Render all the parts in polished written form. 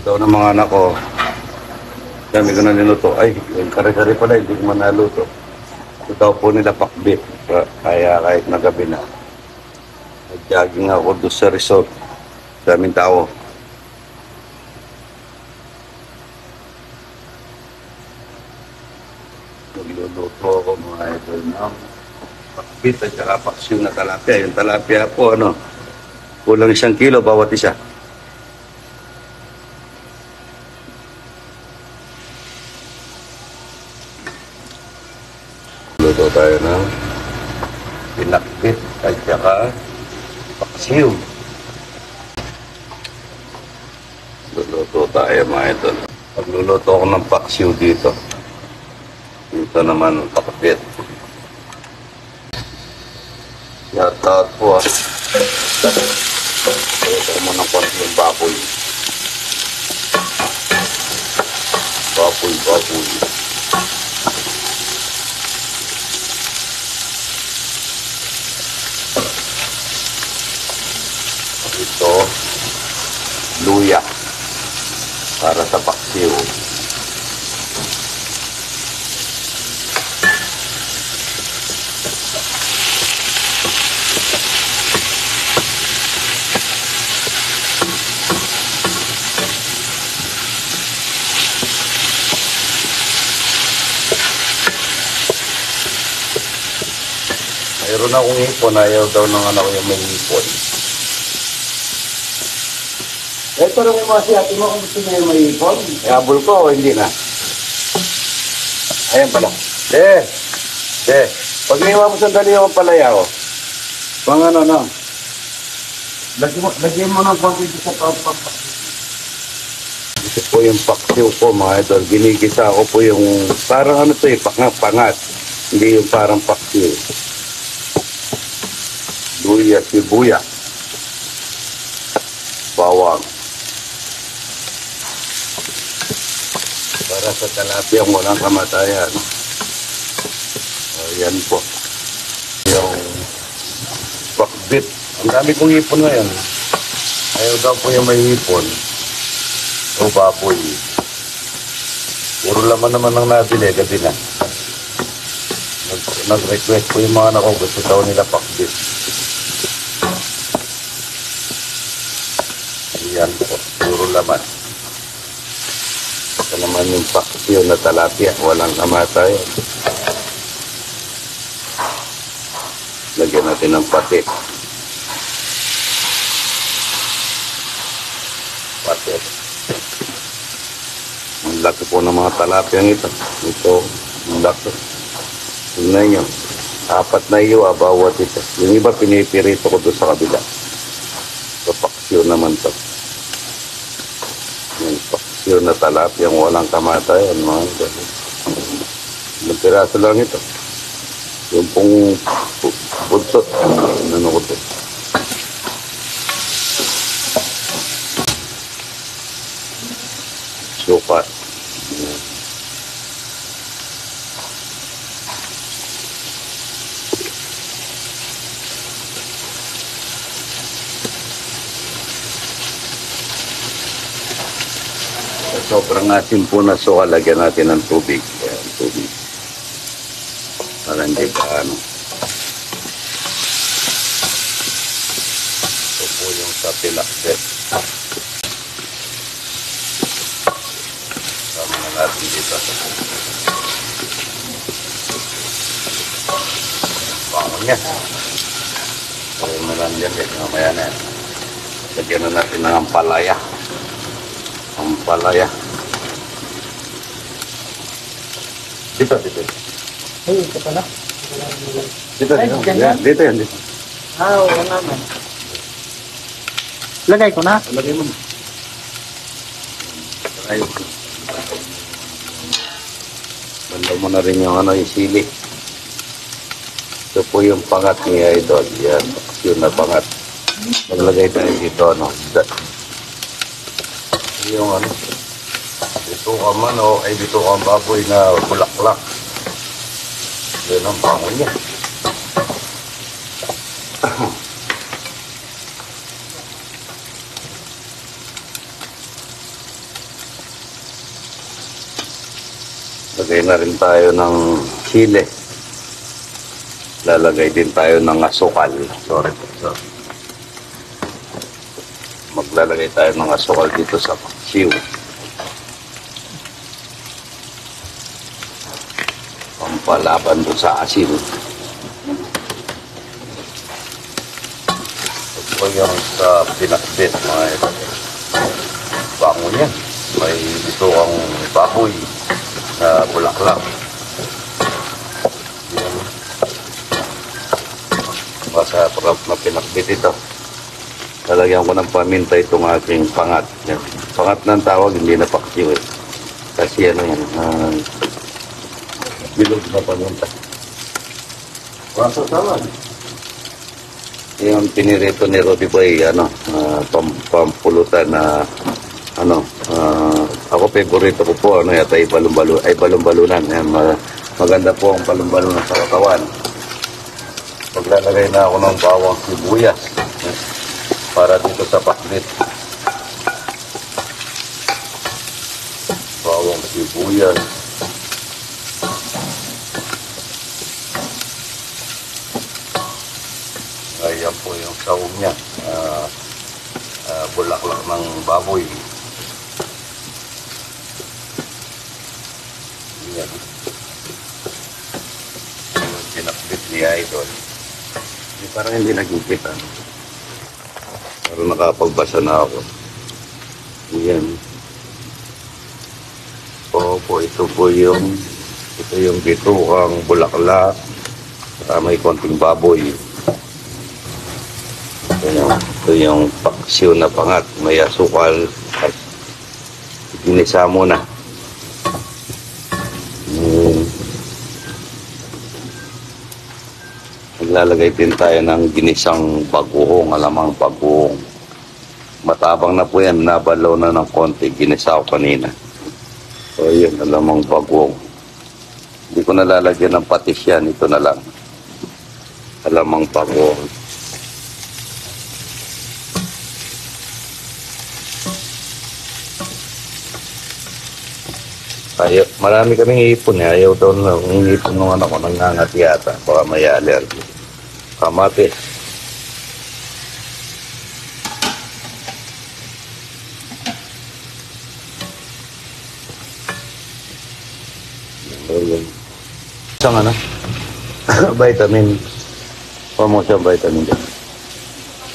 Ito ng mga anak ko. Dami ko na niluto. Ay, yung kare-kare pala, hindi ko man naluto. Ito daw po nila pakbit. Kaya kahit na gabi na. Nag-jogging ako doon sa resort. Daming tao. Nagluluto ako mga idol ng pakbit at saka paksiw na talapia. Yung talapia po, kulang 1 kilo bawat isa. Luto tayo ng pinakbit at saka paksiw. Luluto tayo mga idol. Pagluluto ako ng paksiw dito. Dito naman pakbit. Yata po luto mo ng konti yung baboy. Baboy. Ito, luya para sa paksiw. Mayroon akong ipon, ayaw daw ng anak ko yung may ipon. Ito rin mo si ate mo kung gusto niya yung may ipon. Ihabol ko o hindi na? Ayan pala. Pag niwa mo sandali yung palaya ko. Pang lagyan mo ng konti sa papak. Ito po yung paksiw ko mga idol. Ginigisa ko po yung parang pangat. Hindi yung parang paksiw. Luya, sibuyas, bawang. Para sa talapia walang kamatayan. Ayan po. Yung pakbit. Ang dami kong ipon ngayon. Ayaw daw po yung may ipon. O baboy. Puro laman naman ang nabili. Gabi na. Nag-request po yung mga anak ko. Gusto daw nila pakbit. Ayan po. Puro laman. Ito naman yung paksiw na talapia. Walang kamatayan. Lagyan natin ng pati. Ang laki po ng mga talapia ito. Ito, ang laki. Tingnan nyo. 4 na iyo, bawat ito. Yung iba pinipirito ko doon sa kabila. Ito, paksiw naman to. Yung paksiw na talapia, walang kamatayan. Magpiraso lang ito. Yung pong buntot. Ano ko ito? Suka. Sobrang asin po na suka, lagyan natin ng tubig. Ayan, tubig. Para hindi ka Ito po yung sa pinakbit. Sama na natin dito. Bangon niya. Kaya na lang yan. Mamaya na yan. Lagyan na natin ng ampalaya. Ampalaya. Dito. Ay, ito pala. Dito. Dito yan. Oo naman. Lagay ko na. Lagay mo. Ayun. Banda mo na rin yung yung sili. Ito po yung pangat ni Idol. Yan. Yun na pangat. Maglagay tayo dito, yung dito ka man dito ka baboy na bulaklak. Yan ang bango niya. Lagay na rin tayo ng chile. Lalagay din tayo ng asukal. Sorry. Maglalagay tayo ng asukal dito sa paksiw. Pampalaban doon sa asin. Ito yung sa pinakbit, mga ito. Bango niya. May dito ang baboy na bulaklak. Yan. Masarap na pinakbit ito. Lalagyan ko ng paminta itong aking pangat. Yan. Pangat ng tawag, hindi na paksiw eh. Kasi ano yan, bilog na paminta. Waso tawag. Yung pinirito ni Roddy Boy, pampulutan na ako favorito ko po, yata ay balon-balunan. Maganda po ang balon-balunan sa katawan. Maglalagay na ako ng bawang sibuyas para dito sa pakbit. Bawang sibuyas. Ayan po yung sahog niya. Bulaklak ng baboy. Yan. Yung pinakbit ni Idol. Parang hindi nagigit. Pero nakapagbasa na ako. Yan. Opo, ito yung bitukang bulaklak. May konting baboy. Ito yung paksiw na pangat. May asukal at ginisa mo na. Naglalagay din tayo ng ginisang bagoong, alamang bagoong. Matabang na po yan, nabalaw na ng konti, ginisa ko kanina. So yun, alamang bagoong. Hindi ko nalalagyan ng patis yan, ito na lang. Alamang bagoong. Marami kaming ipon eh. Ayaw daw na. Ang ipon ng anak ko nangangat yata. Baka may allergy. Kamatis. Isang vitamin. Pamo siyang vitamin dyan.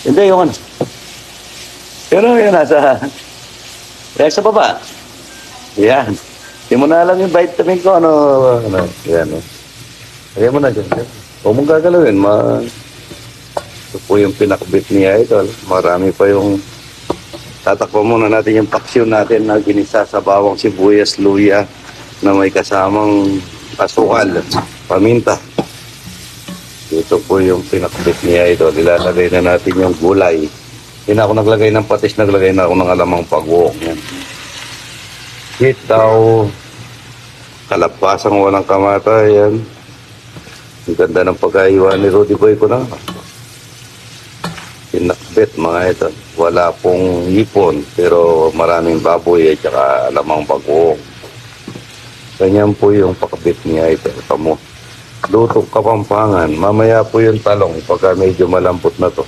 Hindi, yung Pero yun nasa sa baba. Yan. Hindi mo na alam yung vitamin ko, yan. Lagyan mo na dyan. Huwag mong gagalawin, ito po yung pinakbit niya ito. Marami pa yung, tatakpo muna natin yung paksiw natin na ginisa sa bawang sibuyas, luya, na may kasamang asukal, paminta. Ito po yung pinakbit niya ito. Nilalagay na natin yung gulay. Hindi na ako naglagay ng patis, naglagay na ako ng alamang pagwok. Yan. Sitaw, kalapasang walang kamatay, yan. Ang ganda ng pagkaiwan ni Roddy Boy ko na. Pinakbet mga ito. Wala pong hipon, pero maraming baboy at saka alamang bagoong. Ganyan po yung pakbit niya ito. Kamo. Lutong Kapampangan. Mamaya po yung talong pagka medyo malambot na to.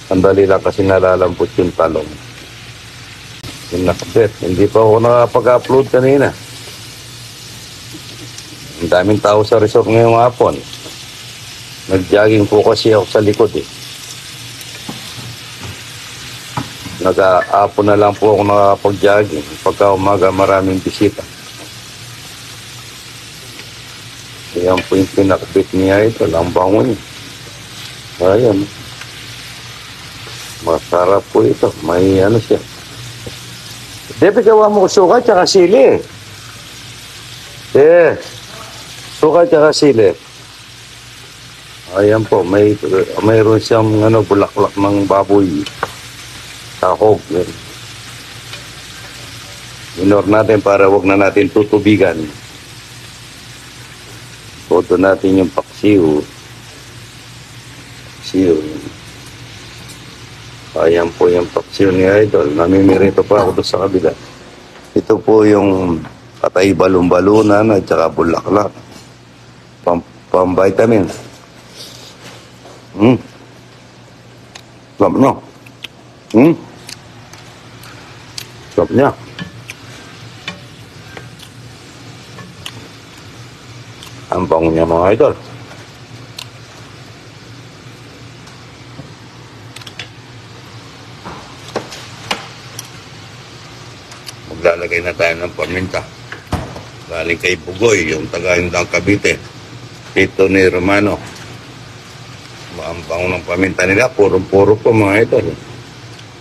Ang dali lang kasi nalalambot yung talong. Pinakbet. Hindi pa ako nakapag-upload kanina. Ang daming tao sa resort ngayong hapon. Nag-jogging po kasi ako sa likod eh. Nag-aapon na lang po ako nakapag-jogging. Pagka umaga maraming bisita. Ayan po yung pinakbit niya ito. Lang bango niya. Ayan. Masarap po ito. May siya. Debe, gawa mo suka tsaka sili. Suka tsaka sili. Ayan po, mayroon siyang bulaklak ng baboy. Sahog. Minor natin para wag na natin tutubigan. Foto natin yung paksiw. Ayan po yung paksiw ni Idol. Namimirito pa ako doon sa kabila. Ito po yung Patay balon-balunan at saka bulaklak. Pang-vitamin. Sarap niya. Sarap niya. Ang bango niya mga idol. Maglalagay na tayo ng paminta. Galing kay Bugoy, yung taga-Indang Cavite. Tito ni Romano. Ang bango ng paminta nila, puro-puro po mga idol.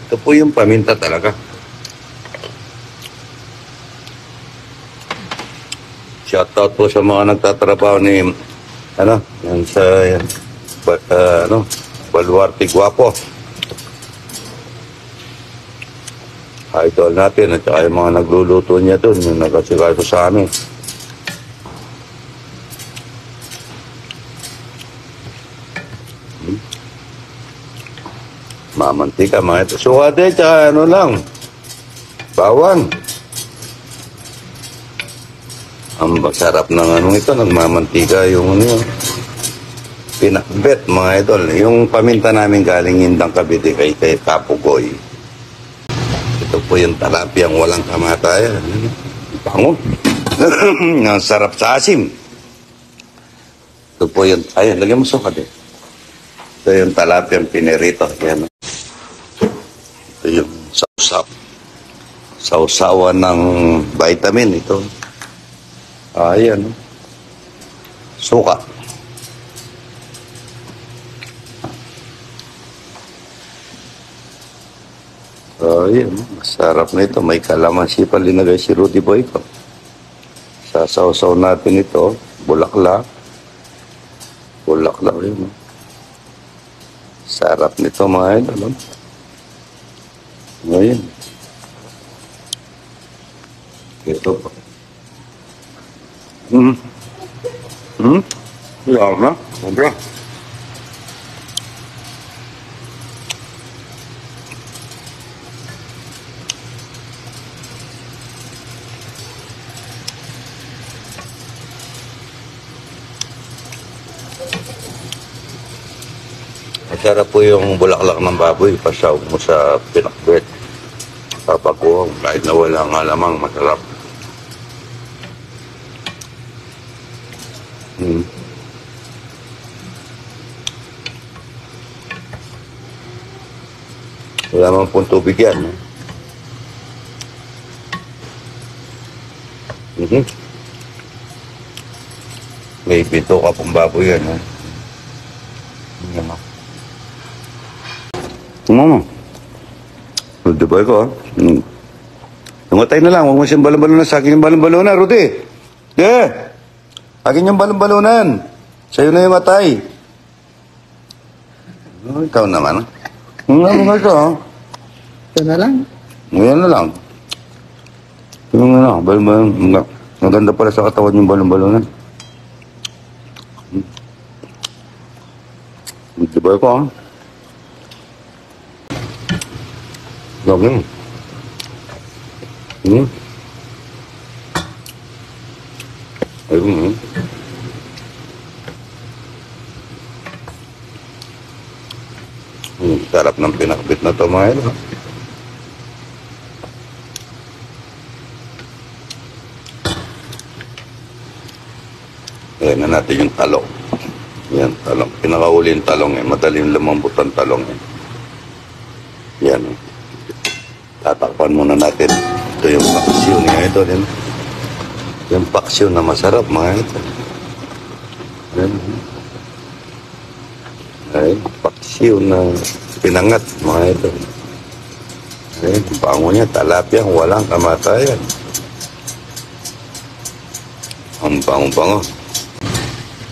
Ito po yung paminta talaga. Shoutout po sa mga nagtatrabaho ni yan sa Baluarte Guapo. Idol natin at saka yung mga nagluluto niya doon, yung nagkasikaso sa amin. Mamantika mga ito. Suwade, tsaka lang, bawang. Ang masarap ng ito, nagmamantika yung pinakbet mga idol. Yung paminta namin galing Indang Cavite kay Kapugoy. Ito po yung talapiyang walang kamatayan. Bango. Ang sarap sa asim. Ito po yung, ayun, lagyan mo suka din. Ito yung talapiyang pinerito. Yan. Ito yung sausap. Sausawan ng vitamin ito. Ayan. Suka. Ayan. Masarap na ito. May kalamansi pa linagay si Rudy Boy ko. Sasawsaw natin ito. Bulaklak. Bulaklak yun. Sarap nito mga idol. Ayan. Ito po. Lawak na. Sobra. Masarap po yung bulaklak ng baboy. Pasaw mo sa pinakbet. Papakuhong. Kahit na wala nga lamang, masarap. Wala man pong tubig yan. May pito ka pong baboy yan. Yan. Mama. Rudy boy ko. Tumatay na lang. Huwag mo siyang balon-balonan. Sa akin yung balon-balonan, Rudy. Akin yung balon-balonan. Sa'yo na yung matay. Ikaw naman. Ano nga ito, ha? Ito na lang. Ngayon na lang. Yung balon-balonan. Maganda pala sa katawan yung balon-balonan. Rudy boy ko, ha? Lagi. Ayun. Sarap ng pinakbit na ito mga ilo. Ayan na natin yung talong. Yan, talong. Pinakauli yung talong eh. Madaling lumambot ang talong eh. Yan eh. Tatakpan muna natin. Ito yung paksiw niya ito din. Yung paksiw na masarap mga ito. Ayan. Ay, paksiw na pinangat mga ito. Ay, bango niya, talapyang walang kamatayan. Ang bango-bango.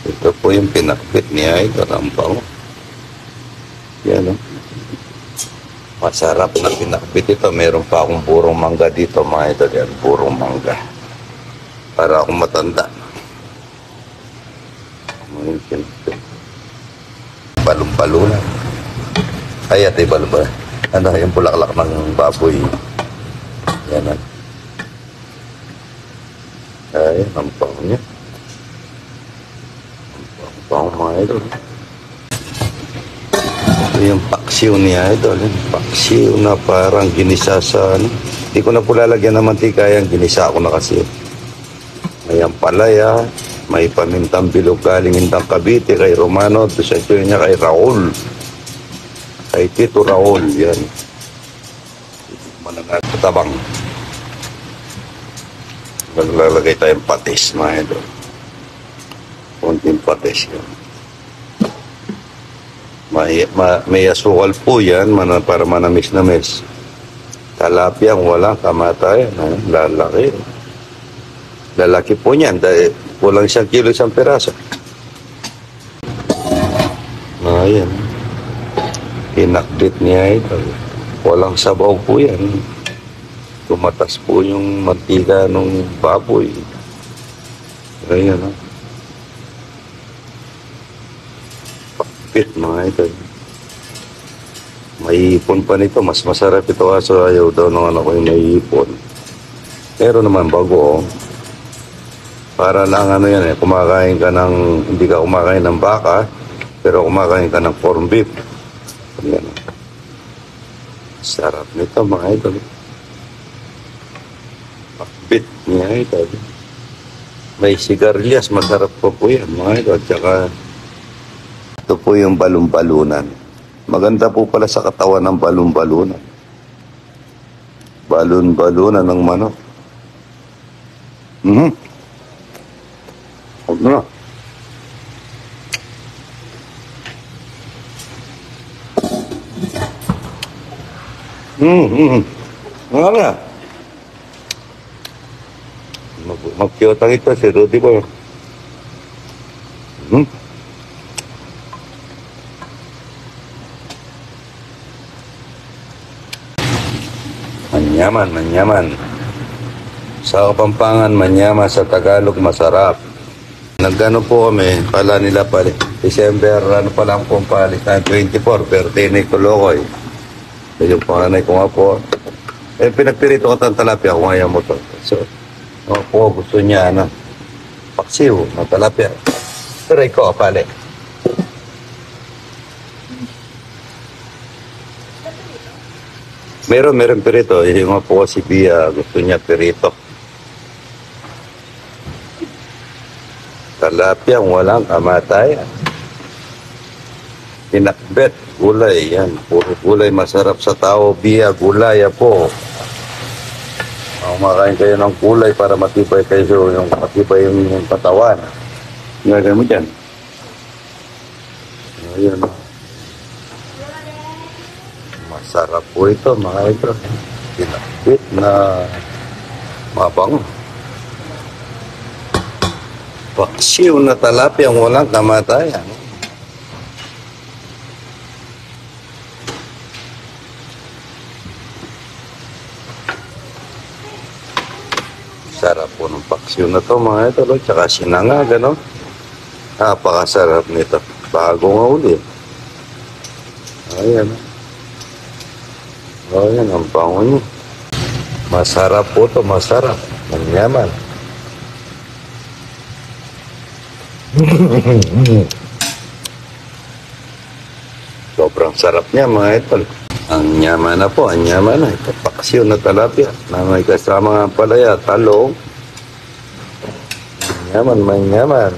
Ito po yung pinakbit niya ito. Ang bango. Yan o. Masarap na pinakbit ito. Meron pa akong burong mangga dito mga ito. Yan, burong mangga. Para akong matanda. Balon-balunan. Ay, ate, balon-balunan. Ano, yung bulaklak ng baboy. Yan. Ay, ang pang niya. Ang pang mga idol. Ito yung paksiw niya idol. Paksiw na parang ginisa sa ano. Hindi ko na po lalagyan ng mantika yan. Ginisa ko na kasi. May ampalaya. May pamintang bilog galing Indang Cavite kay Romano. Ito sa ito niya kay Raul. Kay Tito Raul. Yan. Manangat tabang. Maglalagay tayong patis mga idol. Kunting patis yan. May asukal po yan para manamis-namis. Talapia walang kamatayan. Lalaki. Lalaki po niyan dahil kulang 1 kilo 1 piraso. Ayan. Pinakbit niya ito. Walang sabaw po yan. Tumatas po yung mantika ng baboy. Ayan o. Pakbit mga ito. May ipon pa nito. Mas masarap ito kaso ayaw daw ng anak ko yung may ipon. Pero naman bago o. Para lang ano yan kumakain ka ng, hindi ka kumakain ng baka, pero kumakain ka ng corn beef. Yan. Sarap nito mga idol. Pakbit niya idol. May sigarilyas, masarap po yan mga idol. At saka, ito po yung balon-balunan. Maganda po pala sa katawan ng balon-balunan. Balon-balunan ng manok. Huwag na. Nga nga. Magkiyotang ito si Rudy po. Manyaman. Sa Kapampangan, manyaman. Sa Tagalog, masarap. Nagano po kami, pala nila pala, December, ano pa lang pong palitan, 24, birthday ni Kulokoy. Yung panganay ko nga po. Pinagpirito ko ng talapia, kung ayaw mo to. So, ako po, gusto niya, paksiw, ng talapia. Pero ikaw, pali. Meron pirito. Yung nga po si Pia, gusto niya pirito. Talapia, walang kamatayan. Pinakbet, gulay, yan. Puro gulay, masarap sa tao. Biya, gulay, po. Kumakain kayo ng gulay para matibay kayo, matibay yung katawan. Ngayon mo dyan. Ayan. Masarap po ito, mga ito. Pinakbet na mabango. Paksiw na talapia ang walang kamatayan. Sarap po ng paksiw na to mga ito. Tsaka sinanga, gano'n. Napakasarap nito. Bago nga uli. Ayan. Ayan, ang bango niya. Masarap po ito, masarap. Manyaman. Sobrang sarap niya mga idol. Ang yaman na po, ang yaman na. Ito, paksiw na talapia na may kasama ng palaya, talong. Manyaman.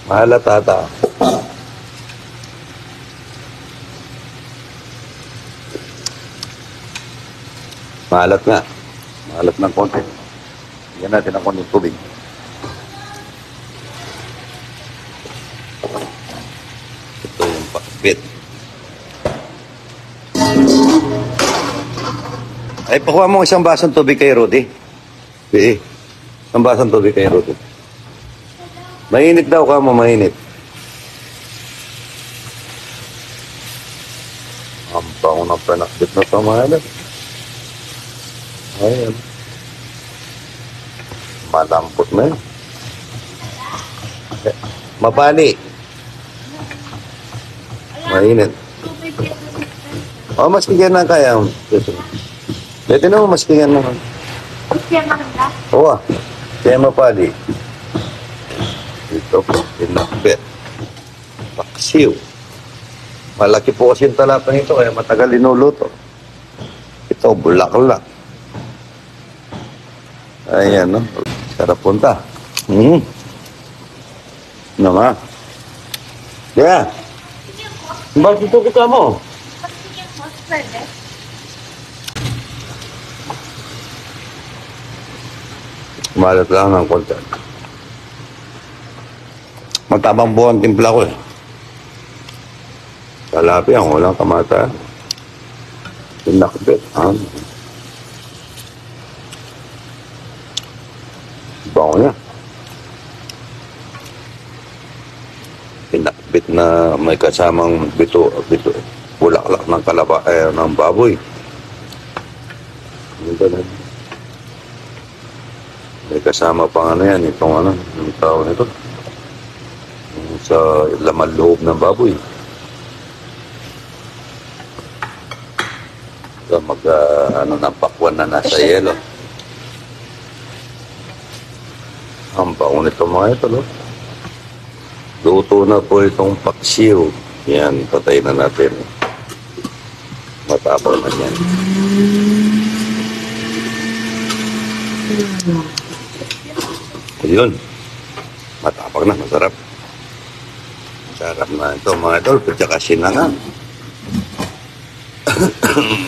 Mahalatata. Maalat nga. Maalat ng konti. Yan natin ang konting tubig. Ito yung pakbit. Ay, pakuha mo isang basong tubig kay Rudy. Isang basong tubig kay Rudy. Mainit daw ka mo, mainit. Ang bango ng panakbit na pamahalan. Ayan. Malambot na yun. Mapali. Mainit. O, mas bigyan na kaya. Pwede na mo, mas bigyan na. Mas bigyan na. Oo ah. Tema pali. Ito po, pinakbet. Paksiw. Malaki po kasi yung talata nito, kaya matagal linuluto. Ito, bulaklak. Ayan, no? Sarap punta. Nama. Yeah. Bakit ito kita mo? Malat lang ng konti. Matabang po ang timpla ko eh. Kalapi ang walang kamata. Pinakbet. Bango niya. Pinakbet na may kasamang bito, bulaklak ng ng baboy. Ito na. May kasama pang ano yan, itong ano, yung tao nito. Yung sa laman loob ng baboy. Ito, ano, ng pakwan na nasa yelo. Ang baon nito mga ito, no? Luto na po itong paksiw. Yan, patay na natin. Matapang na yan. Ayun. Matapang na, masarap. Masarap na ito mga idol, pagka sinangan.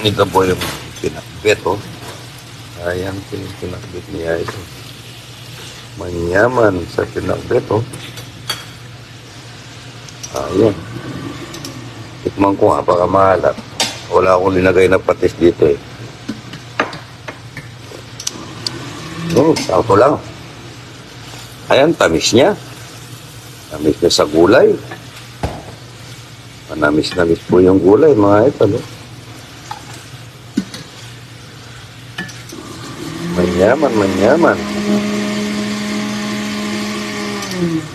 Ito po yung pinakbet, oh. Ayan, pinakbet niya ito. Manyaman sa pinakbet, oh. Ayan. Tikman ko nga, baka mahalap. Wala akong linagay na patis dito, eh. Sakto lang. Ayan, tamis niya. Tamis niya sa gulay. Manamis-namis po yung gulay, mga ito, no? Manyaman, manyaman.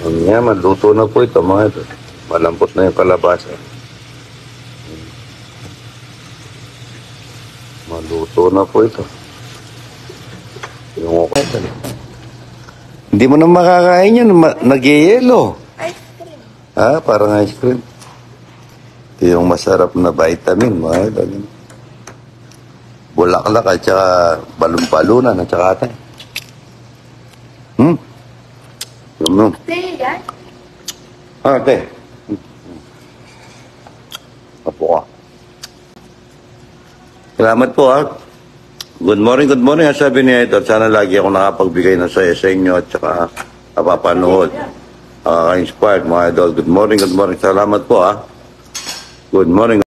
Manyaman, luto na po ito, mga ito. Malampot na yung kalabasa. Maluto na po ito. Yung okay. Hindi mo na makakain yun. Nag-yelo. Ice cream. Parang ice cream. Ito yung masarap na vitamin, mga ito. Bulaklak at saka balon-balunan at saka atay. Yum. Ate, yan. Ate. Apo ka. Salamat po, ha. Good morning. Sabi niya ito, sana lagi ako nakapagbigay ng saya sa inyo at saka napapanood. Inspired, mga idol. Good morning. Salamat po, ha. Good morning.